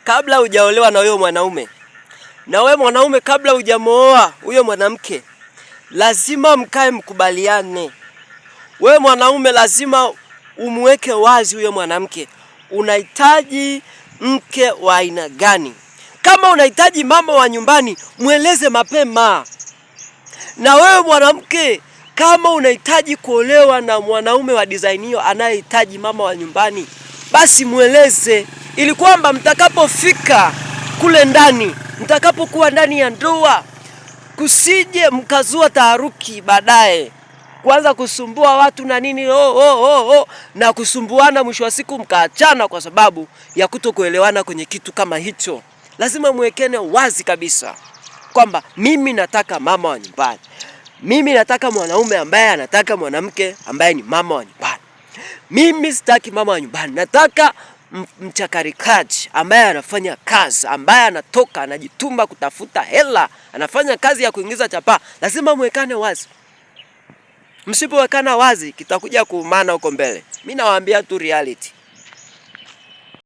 Kabla hujaolewa na huyo mwanaume, na wewe mwanaume kabla hujamooa huyo mwanamke, lazima mkae mkubaliane. Wewe mwanaume lazima umweke wazi huyo mwanamke, unahitaji mke wa aina gani. Kama unahitaji mama wa nyumbani, mweleze mapema. Na wewe mwanamke, kama unahitaji kuolewa na mwanaume wa design hiyo anayehitaji mama wa nyumbani, basi mweleze, ili kwamba mtakapofika kule ndani, mtakapokuwa ndani ya ndoa, kusije mkazua taharuki baadaye, kuanza kusumbua watu na nini na kusumbuana, mwisho wa siku mkaachana kwa sababu ya kutokuelewana kwenye kitu kama hicho. Lazima mwekene wazi kabisa kwamba mimi nataka mama wa nyumbani. Mimi nataka mwanaume ambaye anataka mwanamke ambaye ni mama wa nyumbani. Mimi sitaki mama wa nyumbani, nataka mchakarikaji ambaye anafanya kazi, ambaye anatoka anajituma kutafuta hela, anafanya kazi ya kuingiza chapa. Lazima mwekane wazi. Msipowekana wazi, kitakuja kuumana huko mbele. Mimi nawaambia tu reality.